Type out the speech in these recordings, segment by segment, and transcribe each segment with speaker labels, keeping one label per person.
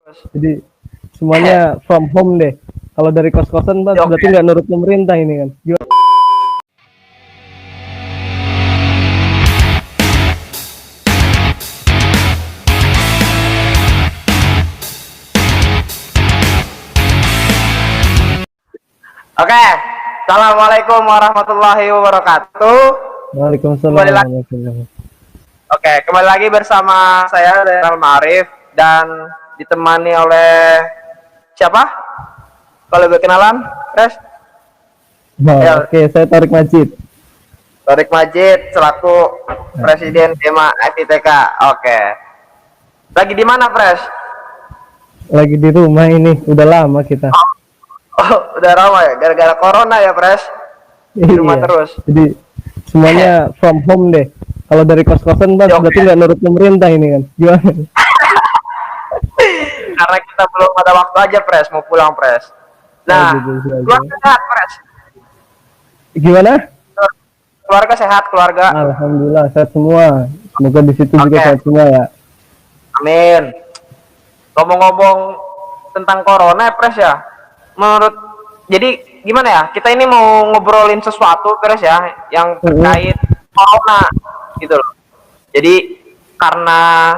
Speaker 1: Jadi semuanya from home deh. Kalau dari kos-kosan Bang,
Speaker 2: Oke.
Speaker 1: berarti nggak nurut pemerintah ini kan. Gimana?
Speaker 2: Oke. Assalamualaikum warahmatullahi wabarakatuh.
Speaker 1: Waalaikumsalam
Speaker 2: Kembali lagi.
Speaker 1: warahmatullahi.
Speaker 2: Oke, kembali lagi bersama saya Zainal Ma'arif dan ditemani oleh siapa? Kalau berkenalan, Pres?
Speaker 1: Nah,
Speaker 2: Ya.
Speaker 1: oke, saya Tarik Majid.
Speaker 2: Torik Majid selaku Presiden DEMA FITK. Oke. Lagi di mana, Pres?
Speaker 1: Lagi di rumah ini, udah lama kita.
Speaker 2: Oh, udah ramai ya, gara-gara corona ya, Pres? Di rumah
Speaker 1: Iya.
Speaker 2: terus.
Speaker 1: Jadi semuanya from home deh. Kalau dari kos-kosan Bang,
Speaker 2: Oke.
Speaker 1: berarti nggak nurut pemerintah ini kan. Gimana?
Speaker 2: Karena kita belum ada waktu aja, Pres, mau pulang, Pres. Nah,
Speaker 1: Oh, gitu aja.
Speaker 2: keluarga sehat, Pres.
Speaker 1: Gimana?
Speaker 2: Keluarga sehat, keluarga.
Speaker 1: Alhamdulillah sehat semua. Semoga di situ juga
Speaker 2: Oke.
Speaker 1: sehat semua ya.
Speaker 2: Amin. Ngomong-ngomong tentang corona, Pres ya. Jadi gimana ya? Kita ini mau ngobrolin sesuatu, Pres ya, yang terkait corona gitu loh. Jadi karena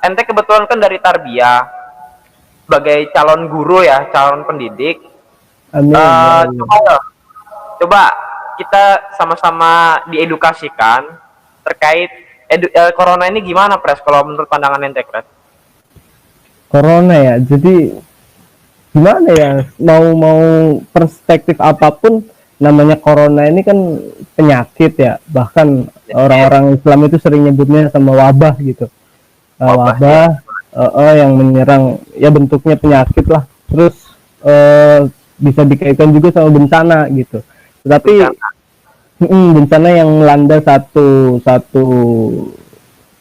Speaker 2: ente kebetulan kan dari Tarbiyah sebagai calon guru ya, calon pendidik.
Speaker 1: Amin. Ya Allah.
Speaker 2: Coba kita sama-sama diedukasikan terkait corona ini gimana, Pres? Kalau menurut pandangan ente, Pres?
Speaker 1: Corona ya, jadi gimana ya, mau perspektif apapun, namanya corona ini kan penyakit ya, bahkan orang-orang Islam itu sering nyebutnya sama wabah gitu. Wabah yang menyerang, ya bentuknya penyakit lah, terus bisa dikaitkan juga sama bencana gitu, tetapi bencana yang melanda satu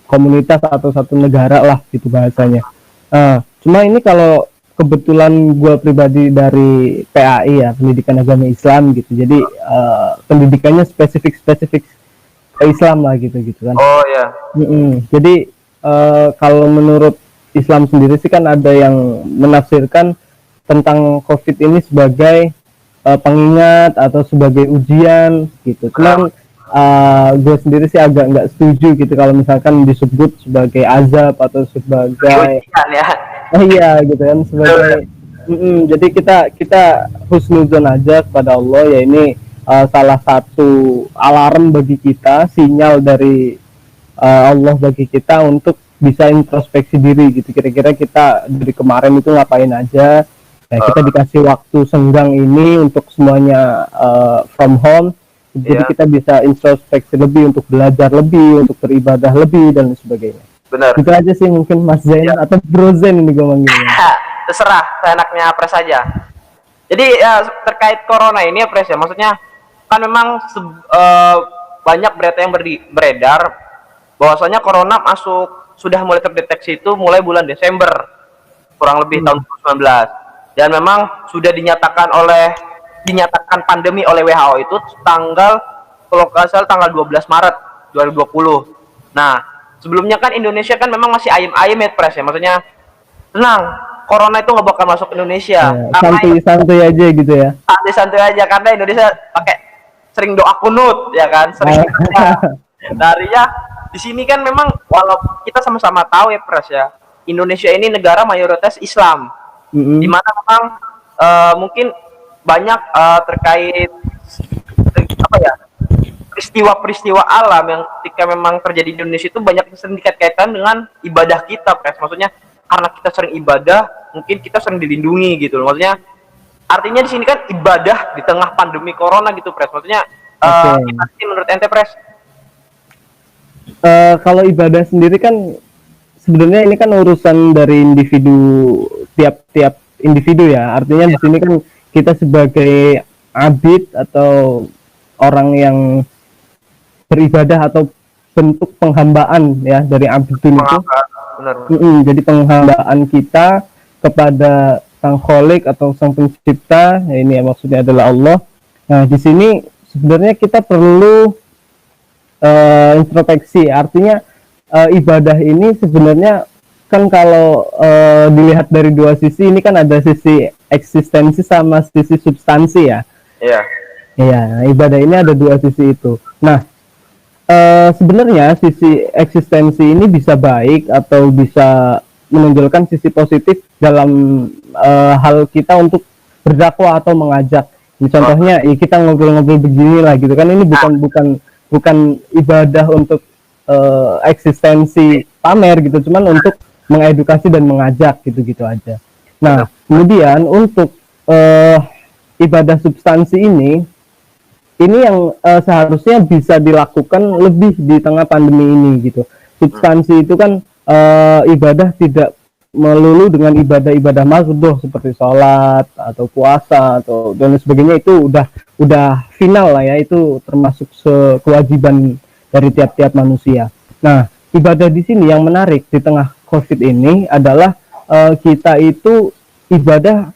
Speaker 1: komunitas atau satu negara lah gitu bahasanya. Cuma ini kalau kebetulan gue pribadi dari PAI ya, Pendidikan Agama Islam gitu, jadi pendidikannya spesifik ke Islam lah gitu kan.
Speaker 2: Oh ya.
Speaker 1: Jadi kalau menurut Islam sendiri sih kan ada yang menafsirkan tentang COVID ini sebagai pengingat atau sebagai ujian gitu. Cuman gue sendiri sih agak nggak setuju gitu kalau misalkan disebut sebagai azab atau sebagai
Speaker 2: ya.
Speaker 1: Iya gitu kan, sebagai jadi kita husnuzon aja kepada Allah, ya ini salah satu alarm bagi kita, sinyal dari Allah bagi kita untuk bisa introspeksi diri gitu, kira-kira kita dari kemarin itu ngapain aja. Kita dikasih waktu senggang ini untuk semuanya from home, jadi kita bisa introspeksi lebih, untuk belajar lebih, untuk beribadah lebih dan sebagainya.
Speaker 2: Benar.
Speaker 1: Itu aja sih mungkin Mas Zain atau Bro Zain ini gue manggilnya.
Speaker 2: Terserah, seenaknya Pres saja. Jadi terkait corona ini ya, Pres ya, maksudnya kan memang banyak berita yang beredar bahwasanya corona sudah mulai terdeteksi itu mulai bulan Desember kurang lebih tahun 2019, dan memang sudah dinyatakan pandemi oleh WHO itu kalau nggak salah tanggal 12 Maret 2020. Nah, sebelumnya kan Indonesia kan memang masih ayem-ayem ya, Pres ya, maksudnya tenang, corona itu nggak bakal masuk Indonesia.
Speaker 1: Santuy aja gitu ya.
Speaker 2: Santuy aja, karena Indonesia pakai sering doa kunut ya kan, sering darinya di sini kan memang walau kita sama-sama tahu ya, Pres ya, Indonesia ini negara mayoritas Islam, di mana memang mungkin banyak terkait apa ya, peristiwa-peristiwa alam yang ketika memang terjadi di Indonesia itu banyak sering dikaitkan dengan ibadah kita, Pres. Maksudnya karena kita sering ibadah, mungkin kita sering dilindungi gitu loh. Maksudnya artinya di sini kan ibadah di tengah pandemi corona gitu, Pres. Maksudnya gimana sih menurut ente, Pres?
Speaker 1: Kalau ibadah sendiri kan sebenarnya ini kan urusan dari tiap individu ya. Artinya di sini kan kita sebagai abid atau orang yang beribadah atau bentuk penghambaan ya dari abdun itu. Jadi penghambaan kita kepada Sang Kholik atau Sang Pencipta, ya ini ya, maksudnya adalah Allah. Nah, di sini sebenarnya kita perlu introspeksi, artinya ibadah ini sebenarnya kan kalau dilihat dari dua sisi, ini kan ada sisi eksistensi sama sisi substansi ya.
Speaker 2: Iya.
Speaker 1: Iya, ibadah ini ada dua sisi itu. Nah, sebenarnya sisi eksistensi ini bisa baik atau bisa menonjolkan sisi positif dalam hal kita untuk berdakwah atau mengajak. Contohnya, ya kita ngobrol-ngobrol begini lah gitu kan, ini bukan ibadah untuk eksistensi pamer gitu, cuman untuk mengedukasi dan mengajak gitu-gitu aja. Nah, kemudian untuk ibadah substansi ini yang seharusnya bisa dilakukan lebih di tengah pandemi ini gitu. Substansi itu kan ibadah tidak melulu dengan ibadah-ibadah makruh seperti sholat atau puasa atau dan sebagainya, itu udah final lah ya, itu termasuk kewajiban dari tiap-tiap manusia. Nah, ibadah di sini yang menarik di tengah COVID ini adalah kita itu ibadah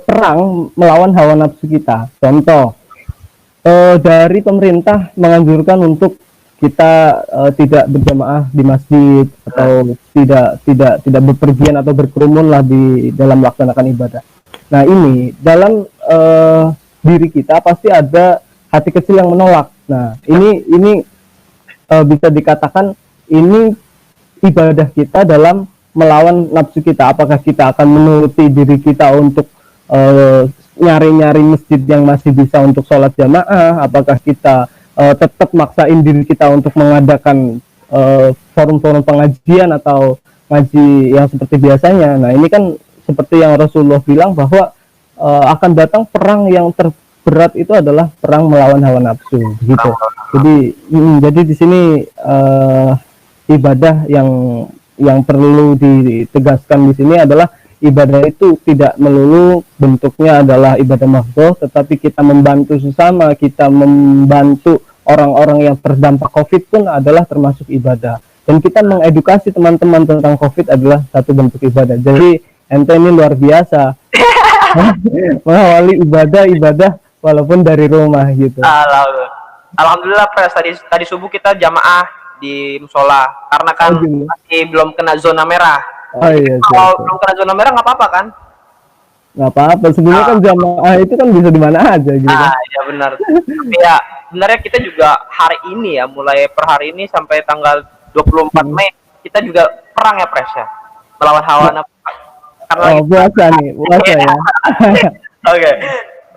Speaker 1: perang melawan hawa nafsu kita. Contoh, dari pemerintah menganjurkan untuk kita tidak berjamaah di masjid atau tidak bepergian atau berkerumun lah di dalam melaksanakan ibadah. Nah, ini dalam diri kita pasti ada hati kecil yang menolak. Nah, ini bisa dikatakan ini ibadah kita dalam melawan nafsu kita. Apakah kita akan menuruti diri kita untuk nyari-nyari masjid yang masih bisa untuk sholat jamaah? Apakah kita tetap maksain diri kita untuk mengadakan forum-forum pengajian atau ngaji yang seperti biasanya? Nah, ini kan seperti yang Rasulullah bilang bahwa akan datang perang yang terberat, itu adalah perang melawan hawa nafsu gitu. Jadi di sini ibadah yang perlu ditegaskan di sini adalah ibadah itu tidak melulu bentuknya adalah ibadah makruh, tetapi kita membantu sesama, kita membantu orang-orang yang terdampak COVID pun adalah termasuk ibadah. Dan kita mengedukasi teman-teman tentang COVID adalah satu bentuk ibadah. Jadi ente ini luar biasa mengawali ibadah walaupun dari rumah gitu.
Speaker 2: Alhamdulillah Pres, tadi subuh kita jamaah di musola karena kan masih belum kena zona merah.
Speaker 1: Oh iya,
Speaker 2: kalau belum kena zona merah nggak apa-apa kan?
Speaker 1: Nggak apa-apa, sebenarnya kan jamaah itu kan bisa di mana aja gitu kan.
Speaker 2: Ya benar. Tapi ya sebenarnya kita juga hari ini ya, mulai per hari ini sampai tanggal 24 Mei kita juga perang ya Pres ya, melawan hawa nafsu. Karena
Speaker 1: puasa ya.
Speaker 2: Oke.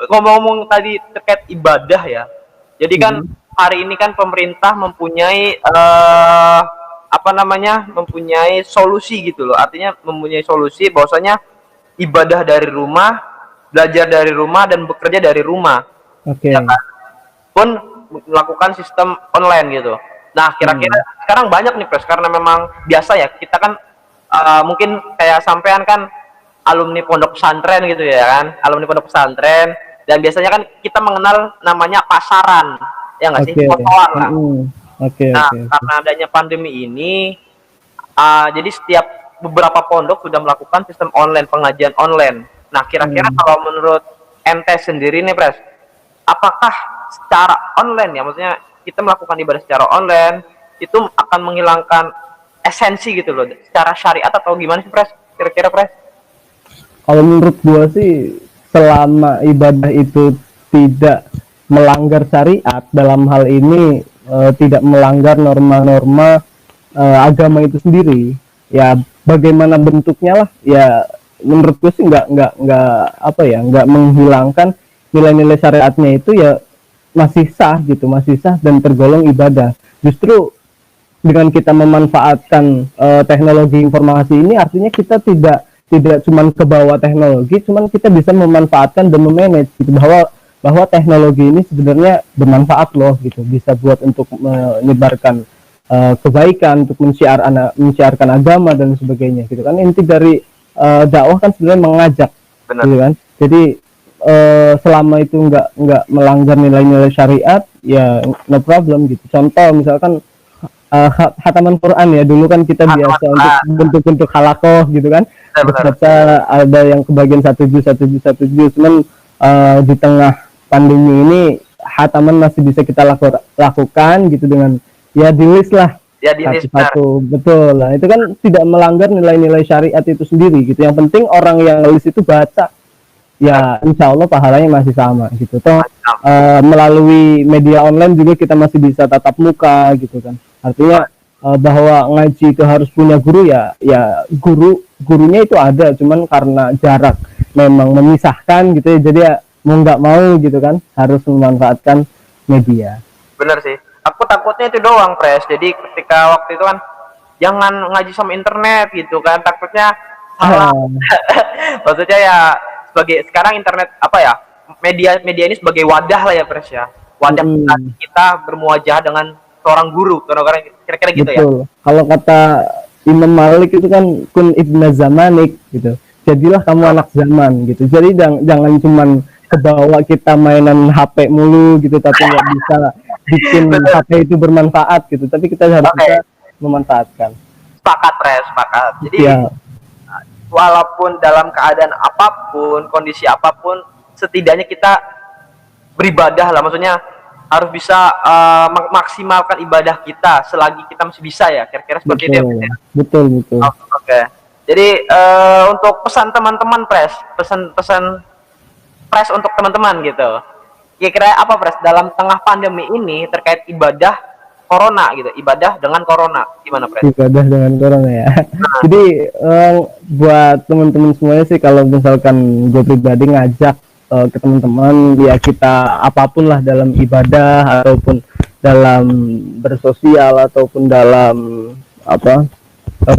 Speaker 2: Ngomong-ngomong tadi terkait ibadah ya. Jadi kan hari ini kan pemerintah mempunyai mempunyai solusi gitu loh. Artinya mempunyai solusi bahwasanya ibadah dari rumah, belajar dari rumah, dan bekerja dari rumah.
Speaker 1: Oke.
Speaker 2: Ya kan? Pun melakukan sistem online gitu. Nah, kira-kira sekarang banyak nih Pres, karena memang biasa ya, kita kan mungkin kayak sampean kan alumni pondok pesantren gitu ya kan, alumni pondok pesantren, dan biasanya kan kita mengenal namanya pasaran, ya nggak sih, fotoan lah. Karena adanya pandemi ini, jadi setiap beberapa pondok sudah melakukan sistem online, pengajian online. Nah, kira-kira kalau menurut ente sendiri nih Pres, apakah secara online ya, maksudnya kita melakukan ibadah secara online itu akan menghilangkan esensi gitu loh, secara syariat atau gimana sih Pres? Kira-kira Pres?
Speaker 1: Kalau menurut gua sih, selama ibadah itu tidak melanggar syariat, dalam hal ini tidak melanggar norma-norma agama itu sendiri, ya bagaimana bentuknya lah, ya menurut gue sih nggak menghilangkan nilai-nilai syariatnya, itu ya masih sah gitu, masih sah dan tergolong ibadah. Justru dengan kita memanfaatkan teknologi informasi ini, artinya kita tidak cuma ke bawah teknologi, cuman kita bisa memanfaatkan dan memanage gitu, bahwa teknologi ini sebenarnya bermanfaat loh gitu, bisa buat untuk menyebarkan kebaikan, untuk mensiarkan agama dan sebagainya gitu kan. Inti dari dakwah kan sebenarnya mengajak.
Speaker 2: Benar.
Speaker 1: Gitu kan. Jadi selama itu nggak melanggar nilai-nilai syariat, ya no problem gitu. Contoh misalkan khataman Quran ya, dulu kan kita biasa untuk bentuk-bentuk halakoh gitu kan, baca ada yang kebagian satu juz, cuman di tengah pandemi ini khataman masih bisa kita lakukan gitu dengan ya di list lah
Speaker 2: Ya di listener.
Speaker 1: satu-satu, betul. Nah itu kan tidak melanggar nilai-nilai syariat itu sendiri gitu. Yang penting orang yang nulis itu baca, ya insya Allah pahalanya masih sama gitu. Toh melalui media online juga kita masih bisa tatap muka gitu kan. Artinya bahwa ngaji itu harus punya guru, ya gurunya itu ada, cuman karena jarak memang memisahkan gitu ya, jadi ya mau nggak mau gitu kan harus memanfaatkan media.
Speaker 2: Bener sih. Aku takutnya itu doang, Pres. Jadi ketika waktu itu kan jangan ngaji sama internet gitu kan. Takutnya salah. Maksudnya ya sebagai sekarang internet apa ya? Media ini sebagai wadah lah ya, Pres ya. Wadah kita bermuajah dengan seorang guru. Kira-kira gitu ya.
Speaker 1: Betul. Kalau kata Imam Malik itu kan kun ibna zamanik gitu. Jadilah kamu anak zaman gitu. Jadi jangan cuman kebawa kita mainan HP mulu gitu, tapi nggak bisa bikin HP itu bermanfaat gitu. Tapi kita harus bisa memanfaatkan.
Speaker 2: Sepakat, Pres, sepakat. Jadi walaupun dalam keadaan apapun, kondisi apapun, setidaknya kita beribadah lah. Maksudnya harus bisa memaksimalkan ibadah kita selagi kita masih bisa ya. Kira-kira seperti itu ya.
Speaker 1: Betul.
Speaker 2: Oke. Jadi untuk pesan teman-teman, Pres, pesan Pres untuk teman-teman gitu. Kira-kira apa, Pres, dalam tengah pandemi ini terkait ibadah corona gitu, ibadah dengan corona, gimana, Pres?
Speaker 1: Ibadah dengan corona ya. Jadi buat teman-teman semuanya sih, kalau misalkan gue pribadi ngajak ke teman-teman, ya kita apapun lah dalam ibadah ataupun dalam bersosial ataupun dalam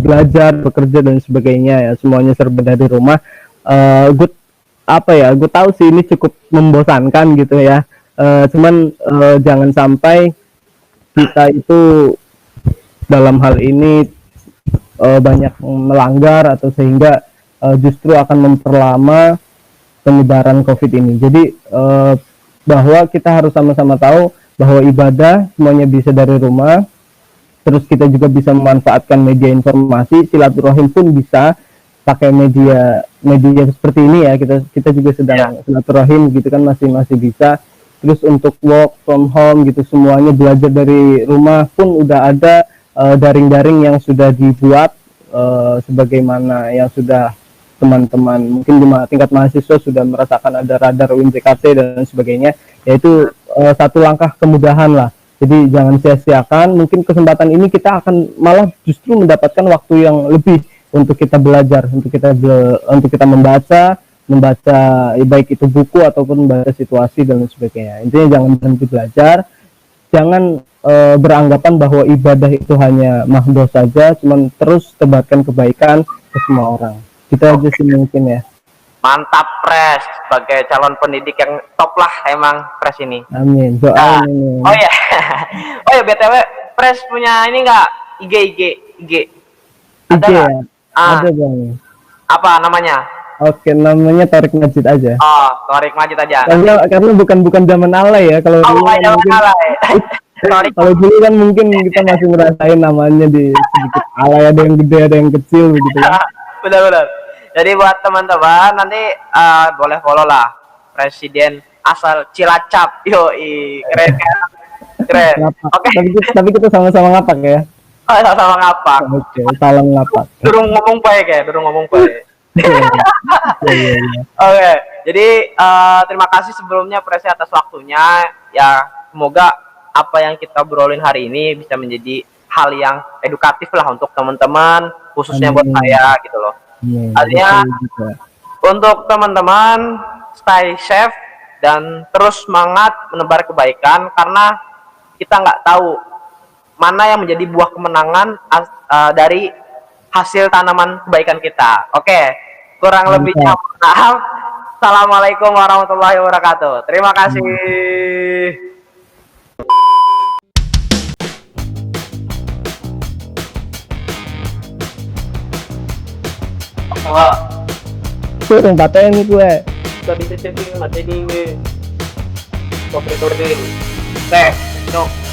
Speaker 1: belajar, bekerja dan sebagainya ya, semuanya serba dari rumah. Gue tahu sih ini cukup membosankan gitu ya. Cuman jangan sampai kita itu dalam hal ini banyak melanggar atau sehingga justru akan memperlama penyebaran COVID ini. Jadi bahwa kita harus sama-sama tahu bahwa ibadah semuanya bisa dari rumah. Terus kita juga bisa memanfaatkan media informasi, silaturahim pun bisa pakai media seperti ini ya. Kita juga sedang silaturahim gitu kan, masih bisa. Terus untuk work from home gitu, semuanya belajar dari rumah pun udah ada daring-daring yang sudah dibuat sebagaimana yang sudah teman-teman mungkin di tingkat mahasiswa sudah merasakan ada radar UMJKT dan sebagainya, yaitu satu langkah kemudahan lah. Jadi jangan sia-siakan, mungkin kesempatan ini kita akan malah justru mendapatkan waktu yang lebih untuk kita belajar, untuk kita membaca baik itu buku ataupun membaca situasi dan sebagainya. Intinya jangan berhenti belajar, jangan beranggapan bahwa ibadah itu hanya mahdoh saja, cuman terus tebarkan kebaikan ke semua orang. Kita aja sih mungkin ya.
Speaker 2: Mantap, Pres, sebagai calon pendidik yang top lah emang, Pres ini.
Speaker 1: Amin. Doain ini.
Speaker 2: Oh ya, BTW, Pres punya ini enggak IG? Ada enggak?
Speaker 1: Ada Bang.
Speaker 2: Apa namanya?
Speaker 1: Oke, namanya Thorik Majid aja.
Speaker 2: Oh, Thorik Majid aja.
Speaker 1: Karena bukan zaman alay ya. Kalau dulu kan mungkin, kalau dulu kan mungkin kita masih ngerasain namanya di sedikit alay, ada yang gede, ada yang kecil begitu ya.
Speaker 2: Benar. Jadi buat teman-teman nanti boleh follow lah Presiden asal Cilacap. Yoi, keren.
Speaker 1: Oke. Tapi kita sama-sama ngapak ya.
Speaker 2: Oh, sama-sama ngapak.
Speaker 1: Oke, salam ngapak.
Speaker 2: Durung ngomong baik. Oke, jadi terima kasih sebelumnya Pres atas waktunya. Ya, semoga apa yang kita obrolin hari ini bisa menjadi hal yang edukatif lah untuk teman-teman, khususnya buat saya gitu loh. Artinya untuk teman-teman stay safe dan terus semangat menebar kebaikan, karena kita nggak tahu mana yang menjadi buah kemenangan dari hasil tanaman kebaikan kita. Oke, kurang lebihnya maaf. Assalamualaikum warahmatullahi wabarakatuh. Terima kasih.
Speaker 1: Kurang paten gue.
Speaker 2: Bisa setting materi ini. Recording. Teh, no.